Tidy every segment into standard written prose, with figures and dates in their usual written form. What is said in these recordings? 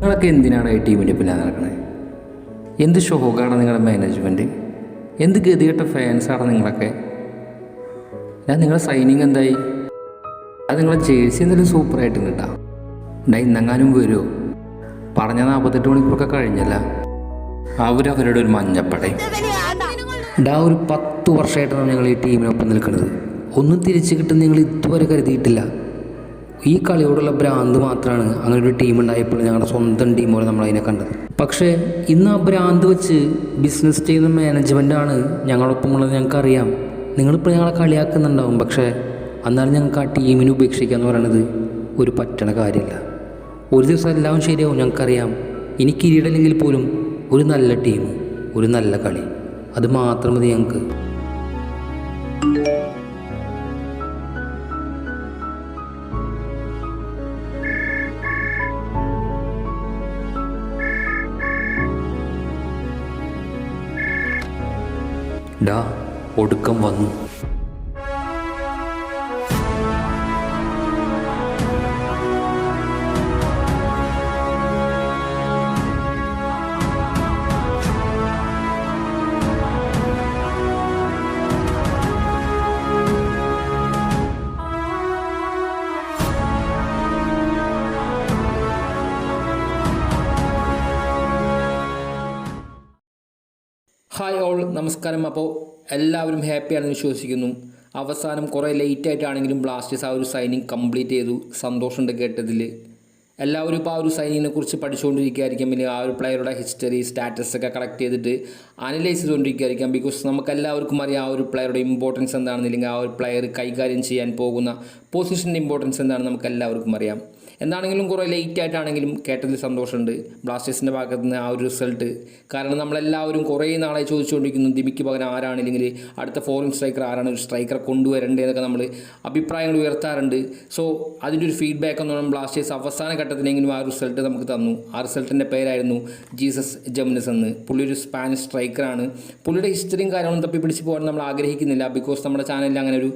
നിങ്ങളൊക്കെ എന്തിനാണ് ഈ ടീമിൻ്റെ പിന്നെ നടക്കണത്? എന്ത് ഷോക്കാണ് നിങ്ങളുടെ മാനേജ്മെൻറ്റ്? എന്ത് ഗതികെട്ട ഫാൻസാണ് നിങ്ങളൊക്കെ? ഞാൻ നിങ്ങളുടെ സൈനിങ് എന്തായി? അത് നിങ്ങളെ ജേഴ്സി എന്തെങ്കിലും സൂപ്പറായിട്ട് കിട്ടാം. ഇന്നെങ്ങാനും വരുമോ? പറഞ്ഞ 48 മണിക്കൂറൊക്കെ കഴിഞ്ഞല്ല. അവരവരുടെ ഒരു മഞ്ഞപ്പടയും ഒരു 10 വർഷമായിട്ടാണ് ഞങ്ങൾ ഈ ടീമിനൊപ്പം നിൽക്കുന്നത്. ഒന്നും തിരിച്ചു കിട്ടും നിങ്ങൾ ഇതുവരെ കരുതിയിട്ടില്ല. ഈ കളിയോടുള്ള ഭ്രാന്ത് മാത്രമാണ് അങ്ങനെ ഒരു ടീം ഉണ്ടായപ്പോൾ ഞങ്ങളുടെ സ്വന്തം ടീം പോലെ നമ്മളതിനെ കണ്ടത്. പക്ഷേ ഇന്ന് ആ ഭ്രാന്ത് വെച്ച് ബിസിനസ് ചെയ്യുന്ന മാനേജ്മെൻറ്റാണ് ഞങ്ങളൊപ്പമുള്ളത്. ഞങ്ങൾക്കറിയാം നിങ്ങളിപ്പോൾ ഞങ്ങളെ കളിയാക്കുന്നുണ്ടാവും. പക്ഷേ എന്നാലും ഞങ്ങൾക്ക് ആ ടീമിനെ ഉപേക്ഷിക്കുക എന്ന് പറയുന്നത് ഒരു പറ്റണ കാര്യമില്ല. ഒരു ദിവസം എല്ലാം ശരിയാവും. ഞങ്ങൾക്കറിയാം ഇനി കിരീടമില്ലെങ്കിൽ പോലും ഒരു നല്ല ടീം, ഒരു നല്ല കളി, അത് മാത്രം മതി ഞങ്ങൾക്ക്. ഒടുക്കം വന്നു. ഹായ് ഓൾ, നമസ്കാരം. അപ്പോൾ എല്ലാവരും ഹാപ്പിയാണെന്ന് വിശ്വസിക്കുന്നു. അവസാനം കുറേ ലേറ്റായിട്ടാണെങ്കിലും ബ്ലാസ്റ്റേഴ്സ് ആ ഒരു സൈനിങ് കംപ്ലീറ്റ് ചെയ്തു. സന്തോഷമുണ്ട് കേട്ടതിൽ. എല്ലാവരും ഇപ്പോൾ ആ ഒരു സൈനിങ്ങിനെ കുറിച്ച് പഠിച്ചുകൊണ്ടിരിക്കുകയായിരിക്കും. പിന്നെ ആ ഒരു പ്ലെയറുടെ ഹിസ്റ്ററി, സ്റ്റാറ്റസ് ഒക്കെ കളക്ട് ചെയ്തിട്ട് അനലൈസ് ചെയ്തുകൊണ്ടിരിക്കുകയായിരിക്കും. ബിക്കോസ് നമുക്കെല്ലാവർക്കും അറിയാം ആ ഒരു പ്ലെയറുടെ ഇമ്പോർട്ടൻസ് എന്താണെന്ന്, അല്ലെങ്കിൽ ആ ഒരു പ്ലെയർ കൈകാര്യം ചെയ്യാൻ പോകുന്ന പൊസിഷൻ്റെ ഇമ്പോർട്ടൻസ് എന്താണെന്ന് നമുക്കെല്ലാവർക്കും അറിയാം. എന്താണെങ്കിലും കുറേ ലേറ്റ് ആയിട്ടാണെങ്കിലും കേട്ടതിൽ സന്തോഷമുണ്ട് ബ്ലാസ്റ്റേഴ്സിൻ്റെ ഭാഗത്ത് നിന്ന് ആ ഒരു റിസൾട്ട്. കാരണം നമ്മളെല്ലാവരും കുറേ നാളായി ചോദിച്ചുകൊണ്ടിരിക്കുന്നു ദിമിക്ക് പകരം ആരാണ്, അല്ലെങ്കിൽ അടുത്ത ഫോറിൻ സ്ട്രൈക്കർ ആരാണ്, ഒരു സ്ട്രൈക്കറെ കൊണ്ടുവരേണ്ടതെന്നൊക്കെ നമ്മൾ അഭിപ്രായങ്ങൾ ഉയർത്താറുണ്ട്. സോ അതിൻ്റെ ഒരു ഫീഡ്ബാക്ക് എന്ന് പറഞ്ഞാൽ ബ്ലാസ്റ്റേഴ്സ് അവസാന ഘട്ടത്തിലെങ്കിലും ആ റിസൾട്ട് നമുക്ക് തന്നു. ആ റിസൾട്ടിൻ്റെ പേരായിരുന്നു ജീസസ് ജെമിനസ് എന്ന്. പുള്ളി ഒരു സ്പാനിഷ് സ്ട്രൈക്കറാണ്. പുള്ളിയുടെ ഹിസ്റ്ററിയും കാര്യങ്ങളും തപ്പി പിടിച്ച് പോകാൻ നമ്മൾ ആഗ്രഹിക്കുന്നില്ല. ബിക്കോസ് നമ്മുടെ ചാനലിൽ അങ്ങനെ ഒരു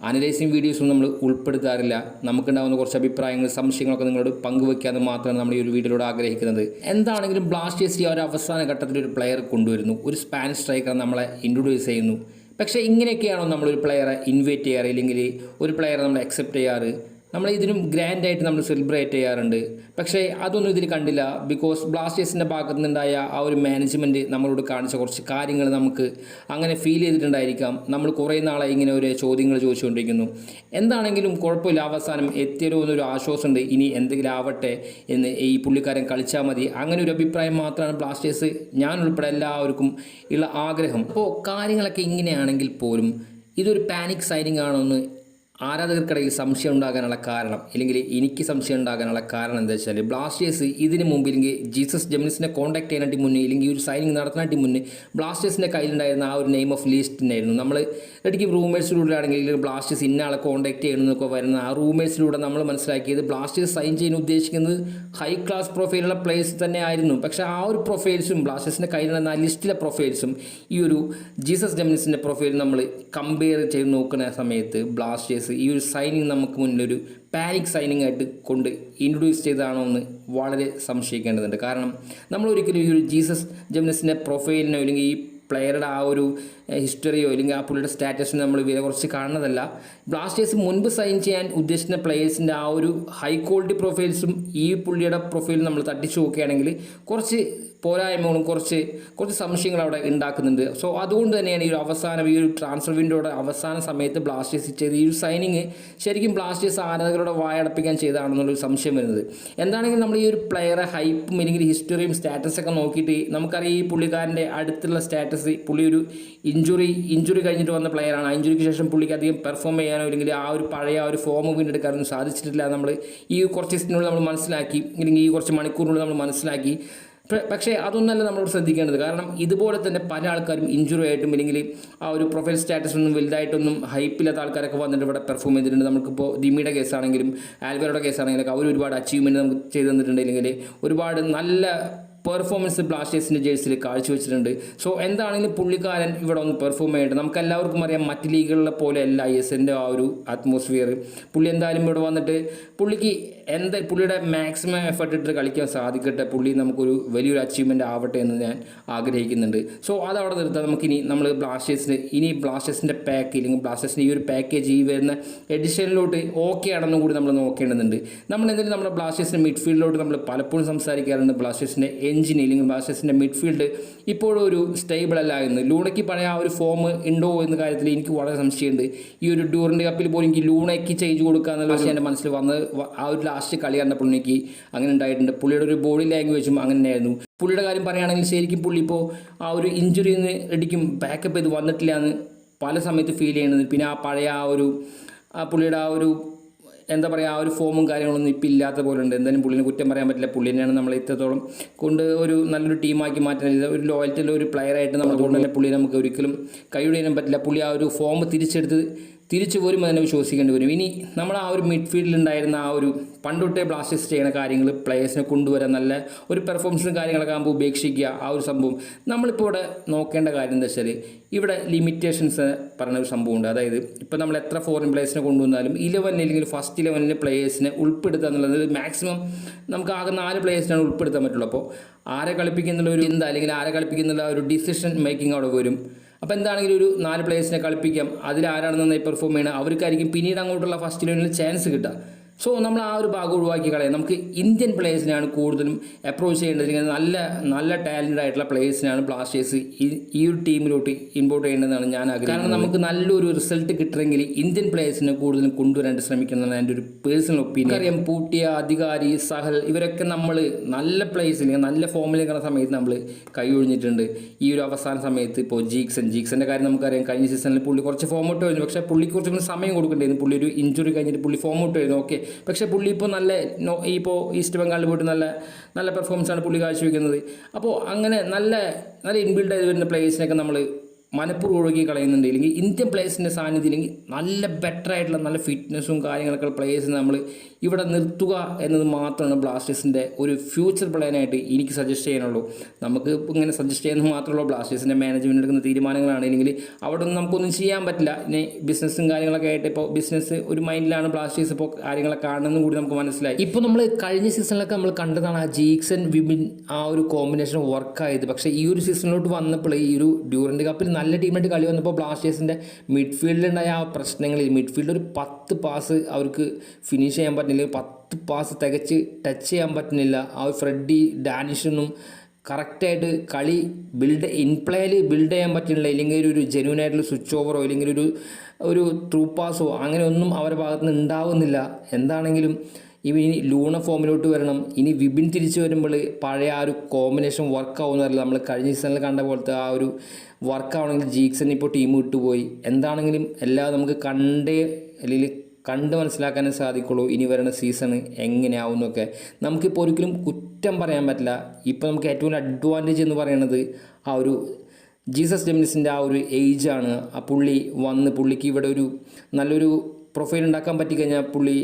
അനലൈസിങ് വീഡിയോസും നമ്മൾ ഉൾപ്പെടുത്താറില്ല. നമുക്കുണ്ടാകുന്ന കുറച്ച് അഭിപ്രായങ്ങൾ, സംശയങ്ങളൊക്കെ നിങ്ങളോട് പങ്കുവയ്ക്കാതെ മാത്രമാണ് നമ്മൾ ഈ ഒരു വീഡിയോയിലൂടെ ആഗ്രഹിക്കുന്നത്. എന്താണെങ്കിലും ബ്ലാസ്റ്റേഴ്സ് ഈ ഒരു അവസാന ഘട്ടത്തിൽ ഒരു പ്ലെയർ കൊണ്ടുവരുന്നു, ഒരു സ്പാനിഷ് സ്ട്രൈക്കർ നമ്മളെ ഇൻട്രൊഡ്യൂസ് ചെയ്യുന്നു. പക്ഷേ ഇങ്ങനെയൊക്കെയാണോ നമ്മളൊരു പ്ലെയറെ ഇൻവൈറ്റ് ചെയ്യാറ്, അല്ലെങ്കിൽ ഒരു പ്ലെയറെ നമ്മൾ അക്സെപ്റ്റ് ചെയ്യാറ്? നമ്മൾ ഇതിനും ഗ്രാൻഡായിട്ട് നമ്മൾ സെലിബ്രേറ്റ് ചെയ്യാറുണ്ട്. പക്ഷേ അതൊന്നും ഇതിൽ കണ്ടില്ല. ബിക്കോസ് ബ്ലാസ്റ്റേഴ്സിൻ്റെ ഭാഗത്തു നിന്നുണ്ടായ ആ ഒരു മാനേജ്മെൻറ്റ് നമ്മളോട് കാണിച്ച കുറച്ച് കാര്യങ്ങൾ നമുക്ക് അങ്ങനെ ഫീൽ ചെയ്തിട്ടുണ്ടായിരിക്കാം. നമ്മൾ കുറേ നാളായി ഇങ്ങനെ ഒരു ചോദ്യങ്ങൾ ചോദിച്ചുകൊണ്ടിരിക്കുന്നു. എന്താണെങ്കിലും കുഴപ്പമില്ല, അവസാനം എത്തിയല്ലോ എന്നൊരു ആശ്വാസമുണ്ട്. ഇനി എന്തെങ്കിലും ആവട്ടെ എന്ന്, ഈ പുള്ളിക്കാരൻ കളിച്ചാൽ മതി, അങ്ങനെ ഒരു അഭിപ്രായം മാത്രമാണ് ബ്ലാസ്റ്റേഴ്സ്, ഞാൻ ഉൾപ്പെടെ എല്ലാവർക്കും ഉള്ള ആഗ്രഹം. അപ്പോൾ കാര്യങ്ങളൊക്കെ ഇങ്ങനെയാണെങ്കിൽ പോലും ഇതൊരു പാനിക് സൈനിങ് ആണോ എന്ന് ആരാധകർക്കിടയിൽ സംശയം ഉണ്ടാകാനുള്ള കാരണം, അല്ലെങ്കിൽ എനിക്ക് സംശയം ഉണ്ടാകാനുള്ള കാരണം എന്താ വെച്ചാൽ, ബ്ലാസ്റ്റേഴ്സ് ഇതിന് മുമ്പ്, ഇല്ലെങ്കിൽ ജീസസ് ജെമിനസിനെ കോൺടാക്ട് ചെയ്യാനായിട്ട് മുന്നേ, ഇല്ലെങ്കിൽ ഒരു സൈനിങ് നടത്താനായിട്ട് മുന്നേ ബ്ലാസ്റ്റേഴ്സിൻ്റെ കയ്യിലുണ്ടായിരുന്ന ആ ഒരു നെയിം ഓഫ് ലിസ്റ്റിനായിരുന്നു. നമ്മൾ ഇടയ്ക്ക് റൂമേഴ്സിലൂടെ ആണെങ്കിൽ ബ്ലാസ്റ്റേഴ്സ് ഇന്നയാളെ കോൺടാക്ട് ചെയ്യണമെന്നൊക്കെ വരുന്ന ആ റൂമേഴ്സിലൂടെ നമ്മൾ മനസ്സിലാക്കിയത് ബ്ലാസ്റ്റേഴ്സ് സൈൻ ചെയ്യാൻ ഉദ്ദേശിക്കുന്നത് ഹൈ ക്ലാസ് പ്രൊഫൈലുള്ള പ്ലേയേഴ്സ് തന്നെ ആയിരുന്നു. പക്ഷേ ആ ഒരു പ്രൊഫൈൽസും ബ്ലാസ്റ്റേഴ്സിൻ്റെ കയ്യിലുള്ള ആ ലിസ്റ്റിലെ പ്രൊഫൈൽസും ഈ ഒരു ജീസസ് ജെമിനസിൻ്റെ പ്രൊഫൈൽ നമ്മൾ കമ്പയർ ചെയ്ത് നോക്കുന്ന സമയത്ത് ബ്ലാസ്റ്റേഴ്സ് ഈ ഒരു സൈനിങ് നമുക്ക് മുന്നിലൊരു പാനിക് സൈനിങ് ആയിട്ട് കൊണ്ട് ഇൻട്രൊഡ്യൂസ് ചെയ്തതാണോ എന്ന് വളരെ സംശയിക്കേണ്ടതുണ്ട്. കാരണം നമ്മൾ ഒരിക്കലും ഈ ഒരു ജീസസ് ജെമിനസിൻ്റെ പ്രൊഫൈലിനോ, അല്ലെങ്കിൽ ഈ പ്ലെയറുടെ ആ ഒരു ഹിസ്റ്ററിയോ, അല്ലെങ്കിൽ ആ പുള്ളിയുടെ സ്റ്റാറ്റസിന് നമ്മൾ വില കുറച്ച് കാണുന്നതല്ല. ബ്ലാസ്റ്റേഴ്സ് മുൻപ് സൈൻ ചെയ്യാൻ ഉദ്ദേശിക്കുന്ന പ്ലെയേഴ്സിൻ്റെ ആ ഒരു ഹൈ ക്വാളിറ്റി പ്രൊഫൈൽസും ഈ പുള്ളിയുടെ പ്രൊഫൈലും നമ്മൾ തട്ടിച്ചു നോക്കുകയാണെങ്കിൽ കുറച്ച് പോരായ്മകളും കുറച്ച് സംശയങ്ങൾ അവിടെ ഉണ്ടാക്കുന്നുണ്ട്. സോ അതുകൊണ്ട് തന്നെയാണ് ഈ ഒരു അവസാനം, ഈ ഒരു ട്രാൻസ്ഫർ വിൻഡോയുടെ അവസാന സമയത്ത് ബ്ലാസ്റ്റേഴ്സ് ചെയ്ത് ഈ ഒരു സൈനിങ് ശരിക്കും ബ്ലാസ്റ്റേഴ്സ് ആരാധകരുടെ വായടപ്പിക്കാൻ ചെയ്തതാണെന്നുള്ളൊരു സംശയം വരുന്നത്. എന്താണെങ്കിലും നമ്മൾ ഈ ഒരു പ്ലെയറെ ഹൈപ്പും, അല്ലെങ്കിൽ ഹിസ്റ്ററിയും സ്റ്റാറ്റസൊക്കെ നോക്കിയിട്ട് നമുക്കറിയാം ഈ പുള്ളിക്കാരൻ്റെ അടുത്തുള്ള സ്റ്റാറ്റസ്, പുള്ളി ഒരു ഇഞ്ചുറി കഴിഞ്ഞിട്ട് വന്ന പ്ലെയറാണ്. ആ ഇഞ്ചുറിക്ക് ശേഷം പുള്ളിക്ക് അധികം പെർഫോം ചെയ്യാനോ, അല്ലെങ്കിൽ ആ ഒരു പഴയ ആ ഒരു ഫോം വീണ്ടെടുക്കാനൊന്നും സാധിച്ചിട്ടില്ല. നമ്മൾ ഈ കുറച്ച് ദിവസത്തിനുള്ളിൽ നമ്മൾ മനസ്സിലാക്കി, അല്ലെങ്കിൽ ഈ കുറച്ച് മണിക്കൂറിനുള്ളിൽ നമ്മൾ മനസ്സിലാക്കി. പക്ഷേ അതൊന്നല്ല നമ്മളോട് ശ്രദ്ധിക്കേണ്ടത്. കാരണം ഇതുപോലെ തന്നെ പല ആൾക്കാരും ഇഞ്ചുറി ആയിട്ടും, അല്ലെങ്കിൽ ആ ഒരു പ്രൊഫൈൽ സ്റ്റാറ്റസ് ഒന്നും വലുതായിട്ടൊന്നും ഹൈപ്പില്ലാത്ത ആൾക്കാരൊക്കെ വന്നിട്ട് ഇവിടെ പെർഫോം ചെയ്തിട്ടുണ്ട്. നമുക്കിപ്പോൾ ദിമിയുടെ കേസാണെങ്കിലും ആൽവറോയുടെ കേസാണെങ്കിലും അവർ ഒരുപാട് അച്ചീവ്മെൻറ്റ് നമുക്ക് ചെയ്തു തന്നിട്ടുണ്ട്, അല്ലെങ്കിൽ ഒരുപാട് നല്ല പെർഫോമൻസ് ബ്ലാസ്റ്റേഴ്സിൻ്റെ ജേഴ്സിയിൽ കാഴ്ചവെച്ചിട്ടുണ്ട്. സോ എന്താണെങ്കിലും പുള്ളിക്കാരൻ ഇവിടെ ഒന്ന് പെർഫോം ചെയ്യേണ്ടത്. നമുക്ക് എല്ലാവർക്കും അറിയാം മറ്റ് ലീഗുകളിലെ പോലെ അല്ല ISLൻ്റെ ആ ഒരു അറ്റ്മോസ്ഫിയർ. പുള്ളി എന്തായാലും ഇവിടെ വന്നിട്ട് പുള്ളിക്ക് പുള്ളിയുടെ മാക്സിമം എഫർട്ട് ഇട്ട് കളിക്കാൻ സാധിക്കട്ടെ. പുള്ളി നമുക്കൊരു വലിയൊരു അച്ചീവ്മെൻ്റ് ആവട്ടെ എന്ന് ഞാൻ ആഗ്രഹിക്കുന്നുണ്ട്. സോ അതവിടെ നിർത്താം. നമുക്കിനി നമ്മൾ ബ്ലാസ്റ്റേഴ്സിൻ്റെ പാക്ക് അല്ലെങ്കിൽ ബ്ലാസ്റ്റേഴ്സിൻ്റെ ഈ ഒരു പാക്കേജ് ഈ വരുന്ന എഡിഷനിലോട്ട് ഓക്കെ ആണെന്നും കൂടി നമ്മൾ നോക്കേണ്ടതുണ്ട്. നമ്മൾ എന്തായാലും നമ്മുടെ ബ്ലാസ്റ്റേഴ്സിൻ്റെ മിഡ്ഫീൽഡിലോട്ട് നമ്മൾ പലപ്പോഴും സംസാരിക്കാറുണ്ട്. ബ്ലാസ്റ്റേഴ്സിൻ്റെ എഞ്ചിൻ അല്ലെങ്കിൽ ബ്ലാസ്റ്റേഴ്സിൻ്റെ മിഡ്ഫീൽഡ് ഇപ്പോഴും ഒരു സ്റ്റേബിൾ അല്ല എന്ന്. ലൂണയ്ക്ക് പഴയ ആ ഒരു ഫോം ഉണ്ടോ എന്ന കാര്യത്തിൽ എനിക്ക് വളരെ സംശയമുണ്ട്. ഈ ഒരു ഡ്യൂറൻഡ് കപ്പിൽ പോലും എനിക്ക് ലൂണയ്ക്ക് ചേഞ്ച് കൊടുക്കുക എന്നുള്ള പക്ഷേ എൻ്റെ മനസ്സിൽ വന്ന് ആ ഒരു ലാസ്റ്റ് കളി കണ്ടപ്പോൾ എനിക്ക് അങ്ങനെ ഉണ്ടായിട്ടുണ്ട്. പുള്ളിയുടെ ഒരു ബോഡി ലാംഗ്വേജും അങ്ങനെ തന്നെയായിരുന്നു. പുള്ളിയുടെ കാര്യം പറയുകയാണെങ്കിൽ ശരിക്കും പുള്ളി ഇപ്പോൾ ആ ഒരു ഇഞ്ചുറിയിൽ നിന്ന് ഇടിക്കും ബാക്കപ്പ് ചെയ്ത് വന്നിട്ടില്ല എന്ന് പല സമയത്ത് ഫീൽ ചെയ്യുന്നത്. പിന്നെ ആ പഴയ പുള്ളിയുടെ ആ ഒരു എന്താ പറയുക ആ ഒരു ഫോമും കാര്യങ്ങളൊന്നും ഇപ്പം ഇല്ലാത്ത പോലെ ഉണ്ട്. എന്തായാലും പുള്ളിനെ കുറ്റം പറയാൻ പറ്റില്ല. പുള്ളി തന്നെയാണ് നമ്മളെ ഇത്രത്തോളം കൊണ്ട് ഒരു നല്ലൊരു ടീമാക്കി മാറ്റാൻ ഒരു ലോയൽറ്റിയുള്ള ഒരു പ്ലെയറായിട്ട് നമ്മൾ കൊണ്ട് തന്നെ പുള്ളി നമുക്ക് ഒരിക്കലും കൈയൊഴിയാൻ പറ്റില്ല. പുള്ളി ആ ഒരു ഫോം തിരിച്ചു വരുമ്പോൾ തന്നെ വിശ്വസിക്കേണ്ടി വരും. ഇനി നമ്മൾ ആ ഒരു മിഡ്ഫീൽഡിലുണ്ടായിരുന്ന ആ ഒരു പണ്ടൊട്ടേ ബ്ലാസ്റ്റേഴ്സ് ചെയ്യുന്ന കാര്യങ്ങൾ പ്ലെയേഴ്സിനെ കൊണ്ടുവരാൻ നല്ല ഒരു പെർഫോമൻസും കാര്യങ്ങളൊക്കെ ആകുമ്പോൾ ഉപേക്ഷിക്കുക ആ ഒരു സംഭവം. നമ്മളിപ്പോൾ ഇവിടെ നോക്കേണ്ട കാര്യം എന്താ വെച്ചാൽ ഇവിടെ ലിമിറ്റേഷൻസ് പറയുന്ന ഒരു സംഭവമുണ്ട്. അതായത് ഇപ്പോൾ നമ്മൾ എത്ര ഫോറിൻ പ്ലേയേഴ്സിനെ കൊണ്ടുവന്നാലും 11 അല്ലെങ്കിൽ ഫസ്റ്റ് 11 പ്ലേയേഴ്സിനെ ഉൾപ്പെടുത്തുക എന്നുള്ളത് മാക്സിമം നമുക്ക് ആകെ 4 പ്ലേയേഴ്സിനാണ് ഉൾപ്പെടുത്താൻ പറ്റുള്ളൂ. അപ്പോൾ ആരെ കളിപ്പിക്കുന്നുള്ള ഒരു അല്ലെങ്കിൽ ആരെ കളിപ്പിക്കുന്നുള്ള ഒരു ഡിസിഷൻ മേക്കിംഗ് അവിടെ വരും. അപ്പോൾ എന്താണെങ്കിലും ഒരു 4 പ്ലേയേഴ്സിനെ കളിപ്പിക്കാം. അതിലാരാണ് നന്നായി പെർഫോം ചെയ്യണം അവർക്കായിരിക്കും പിന്നീട് അങ്ങോട്ടുള്ള ഫസ്റ്റ് 11 ചാൻസ് കിട്ടുക. സോ നമ്മൾ ആ ഒരു ഭാഗം ഒഴിവാക്കി കളയാം. നമുക്ക് ഇന്ത്യൻ പ്ലേയേഴ്സിനെയാണ് കൂടുതലും അപ്രോച്ച് ചെയ്യേണ്ടത്. നല്ല ടാലൻറ്റഡ് ആയിട്ടുള്ള പ്ലേയേഴ്സിനാണ് ബ്ലാസ്റ്റേഴ്സ് ഈ ഒരു ടീമിലോട്ട് ഇമ്പോർട്ട് ചെയ്യേണ്ടതെന്നാണ് ഞാൻ ആഗ്രഹിക്കുന്നത്. കാരണം നമുക്ക് നല്ലൊരു റിസൾട്ട് കിട്ടണമെങ്കിൽ ഇന്ത്യൻ പ്ലേയേഴ്സിനെ കൂടുതലും കൊണ്ടുവരാനായിട്ട് ശ്രമിക്കുന്നതാണ് എൻ്റെ ഒരു പേഴ്സണൽ ഒപ്പീനിയൻ. അറിയാം പൂട്ടിയ, അധികാരി, സഹൽ ഇവരൊക്കെ നമ്മൾ നല്ല പ്ലേയേഴ്സ് അല്ലെങ്കിൽ നല്ല ഫോമിൽ നിൽക്കുന്ന സമയത്ത് നമ്മൾ കൈയൊഴിഞ്ഞിട്ടുണ്ട്. ഈ ഒരു അവസാന സമയത്ത് ഇപ്പോൾ ജീക്സൻ്റെ കാര്യം നമുക്കറിയാം. കഴിഞ്ഞ സീസണിൽ പുള്ളി കുറച്ച് ഫോം ഔട്ട് കഴിഞ്ഞു. പക്ഷേ പുള്ളി കുറച്ചുകൂടി സമയം കൊടുക്കേണ്ടിയിരുന്നു. പുള്ളി ഒരു ഇഞ്ചുറി കഴിഞ്ഞിട്ട് പുള്ളി ഫോം ഔട്ട് ആയിരുന്നു. ഓക്കെ, പക്ഷേ പുള്ളി ഇപ്പോൾ ഇപ്പോൾ ഈസ്റ്റ് ബംഗാളിൽ പോയിട്ട് നല്ല പെർഫോമൻസാണ് പുള്ളി കാഴ്ചവെക്കുന്നത്. അപ്പോൾ അങ്ങനെ നല്ല ഇൻബിൽഡ് ആയി വരുന്ന പ്ലേയേഴ്സിനൊക്കെ നമ്മൾ മനഃപൂർവ്വം ഒഴുകി കളയുന്നുണ്ട്. ഇല്ലെങ്കിൽ ഇന്ത്യൻ പ്ലേയേഴ്സിൻ്റെ സാന്നിധ്യം ഇല്ലെങ്കിൽ നല്ല ബെറ്റർ ആയിട്ടുള്ള നല്ല ഫിറ്റ്നസ്സും കാര്യങ്ങളൊക്കെ പ്ലേയേഴ്സിനെ നമ്മൾ ഇവിടെ നിർത്തുക എന്നത് മാത്രമാണ് ബ്ലാസ്റ്റേഴ്സിൻ്റെ ഒരു ഫ്യൂച്ചർ പ്ലാനായിട്ട് എനിക്ക് സജസ്റ്റ് ചെയ്യാനുള്ളൂ. നമുക്ക് ഇങ്ങനെ സജസ്റ്റ് ചെയ്യുന്നത് മാത്രമല്ല, ബ്ലാസ്റ്റേഴ്സിൻ്റെ മാനേജ്മെൻറ്റ് എടുക്കുന്ന തീരുമാനങ്ങളാണെങ്കിൽ അവിടെ ഒന്നും നമുക്കൊന്നും ചെയ്യാൻ പറ്റില്ല. ഇനി ബിസിനസ്സും കാര്യങ്ങളൊക്കെ ആയിട്ട് ഇപ്പോൾ ബിസിനസ് ഒരു മൈൻഡിലാണ് ബ്ലാസ്റ്റേഴ്സ് ഇപ്പോൾ കാര്യങ്ങളെ കാണുന്നതും കൂടി നമുക്ക് മനസ്സിലായി. ഇപ്പോൾ നമ്മൾ കഴിഞ്ഞ സീസണിലൊക്കെ നമ്മൾ കണ്ടതാണ് ആ ജീക്സൺ വിപിൻ ആ ഒരു കോമ്പിനേഷൻ വർക്കായത്. പക്ഷേ ഈ ഒരു സീസണിലോട്ട് വന്നപ്പോൾ ഈ ഒരു ഡ്യൂറൻഡ് കപ്പിൽ നല്ല ടീമായിട്ട് കളി വന്നപ്പോൾ ബ്ലാസ്റ്റേഴ്സിൻ്റെ മിഡ്ഫീൽഡിലുണ്ടായ ആ പ്രശ്നങ്ങളിൽ മിഡ്ഫീൽഡ് ഒരു 10 പാസ് അവർക്ക് ഫിനിഷ് ചെയ്യാൻ പറ്റുന്നില്ല, 10 പാസ് തികച്ച് ടച്ച് ചെയ്യാൻ പറ്റുന്നില്ല. ആ ഒരു ഫ്രെഡി ഡാനിഷൊന്നും കറക്റ്റായിട്ട് കളി പ്ലേയിൽ ബിൽഡ് ചെയ്യാൻ പറ്റുന്നില്ല. ഇല്ലെങ്കിൽ ഒരു ജെന്യൂനായിട്ടുള്ള സ്വിച്ച് ഓവറോ ഇല്ലെങ്കിൽ ഒരു ത്രൂ പാസോ അങ്ങനെ ഒന്നും അവരുടെ ഭാഗത്ത് നിന്ന് ഉണ്ടാവുന്നില്ല. എന്താണെങ്കിലും ഇനി ലൂണ ഫോമിലോട്ട് വരണം. ഇനി വിപിൻ തിരിച്ചു വരുമ്പോൾ പഴയ ആ ഒരു കോമ്പിനേഷൻ വർക്കാവുന്നതല്ല. നമ്മൾ കഴിഞ്ഞ സീസണിൽ കണ്ട പോലത്തെ ആ ഒരു വർക്കാവണമെങ്കിൽ ജീക്സൺ ഇപ്പോൾ ടീം വിട്ടുപോയി. എന്താണെങ്കിലും എല്ലാം നമുക്ക് കണ്ട് മനസ്സിലാക്കാനേ സാധിക്കുള്ളൂ. ഇനി വരുന്ന സീസൺ എങ്ങനെയാവുന്നൊക്കെ നമുക്കിപ്പോൾ ഒരിക്കലും കുറ്റം പറയാൻ പറ്റില്ല. ഇപ്പോൾ നമുക്ക് ഏറ്റവും അഡ്വാൻറ്റേജ് എന്ന് പറയുന്നത് ആ ഒരു ജീസസ് ഡെമിനിസിൻ്റെ ആ ഒരു ഏജാണ്. ആ പുള്ളിക്ക് ഇവിടെ ഒരു നല്ലൊരു പ്രൊഫൈൽ ഉണ്ടാക്കാൻ പറ്റിക്കഴിഞ്ഞാൽ പുള്ളി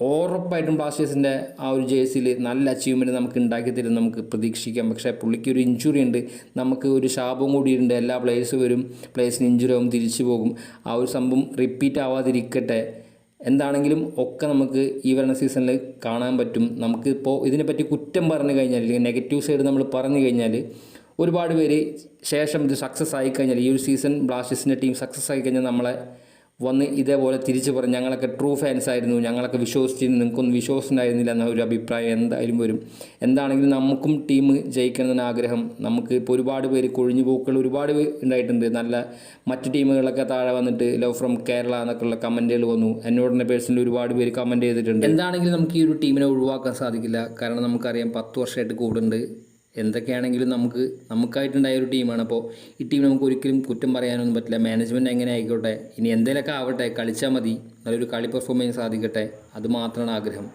ഉറപ്പായിട്ടും ബ്ലാസ്റ്റേഴ്സിൻ്റെ ആ ഒരു ജേഴ്സിയിൽ നല്ല അച്ചീവ്മെൻറ്റ് നമുക്ക് ഉണ്ടാക്കി തരും, നമുക്ക് പ്രതീക്ഷിക്കാം. പക്ഷേ പുള്ളിക്ക് ഒരു ഇഞ്ചുറി ഉണ്ട്, നമുക്ക് ഒരു ശാപം കൂടിയുണ്ട്. എല്ലാ പ്ലേയേഴ്സിന് ഇഞ്ചുറി ആവും, തിരിച്ചു പോകും. ആ ഒരു സംഭവം റിപ്പീറ്റ് ആവാതിരിക്കട്ടെ. എന്താണെങ്കിലും ഒക്കെ നമുക്ക് ഈ വരുന്ന സീസണിൽ കാണാൻ പറ്റും. നമുക്കിപ്പോൾ ഇതിനെപ്പറ്റി കുറ്റം പറഞ്ഞു കഴിഞ്ഞാൽ അല്ലെങ്കിൽ നെഗറ്റീവ് സൈഡ് നമ്മൾ പറഞ്ഞു കഴിഞ്ഞാൽ ഒരുപാട് പേര് ശേഷം ഇത് സക്സസ് ആയിക്കഴിഞ്ഞാൽ ഈ ഒരു സീസൺ ബ്ലാസ്റ്റേഴ്സിൻ്റെ ടീം സക്സസ് ആയിക്കഴിഞ്ഞാൽ നമ്മളെ വന്ന് ഇതേപോലെ തിരിച്ചു പറഞ്ഞ് ഞങ്ങളൊക്കെ ട്രൂ ഫാൻസ് ആയിരുന്നു, ഞങ്ങളൊക്കെ വിശ്വസിച്ചിരുന്നു, നിങ്ങൾക്കൊന്നും വിശ്വാസമുണ്ടായിരുന്നില്ല എന്ന ഒരു അഭിപ്രായം എന്തായാലും വരും. എന്താണെങ്കിലും നമുക്കും ടീം ജയിക്കണമെന്ന ആഗ്രഹം. നമുക്ക് ഇപ്പോൾ ഒരുപാട് പേര് കൊഴിഞ്ഞു പോക്കുകൾ ഒരുപാട് ഉണ്ടായിട്ടുണ്ട്. നല്ല മറ്റു ടീമുകളൊക്കെ താഴെ വന്നിട്ട് ലവ് ഫ്രം കേരള എന്നൊക്കെയുള്ള കമൻറ്റുകൾ വന്നു. എന്നോട് തന്നെ പേഴ്സണലി ഒരുപാട് പേര് കമൻറ്റ് ചെയ്തിട്ടുണ്ട്. എന്താണെങ്കിലും നമുക്ക് ഈ ഒരു ടീമിനെ ഒഴിവാക്കാൻ സാധിക്കില്ല. കാരണം നമുക്കറിയാം 10 വർഷമായിട്ട് കൂടുണ്ട്. എന്തൊക്കെയാണെങ്കിലും നമുക്കായിട്ടുണ്ടായ ഒരു ടീമാണ്. അപ്പോൾ ഈ ടീം നമുക്ക് ഒരിക്കലും കുറ്റം പറയാനൊന്നും പറ്റില്ല. മാനേജ്മെൻറ്റ് എങ്ങനെ ആയിക്കോട്ടെ, ഇനി എന്തെങ്കിലുമൊക്കെ ആവട്ടെ, കളിച്ചാൽ മതി, നല്ലൊരു കളി പെർഫോം ചെയ്യാൻ സാധിക്കട്ടെ, അത് മാത്രമാണ് ആഗ്രഹം.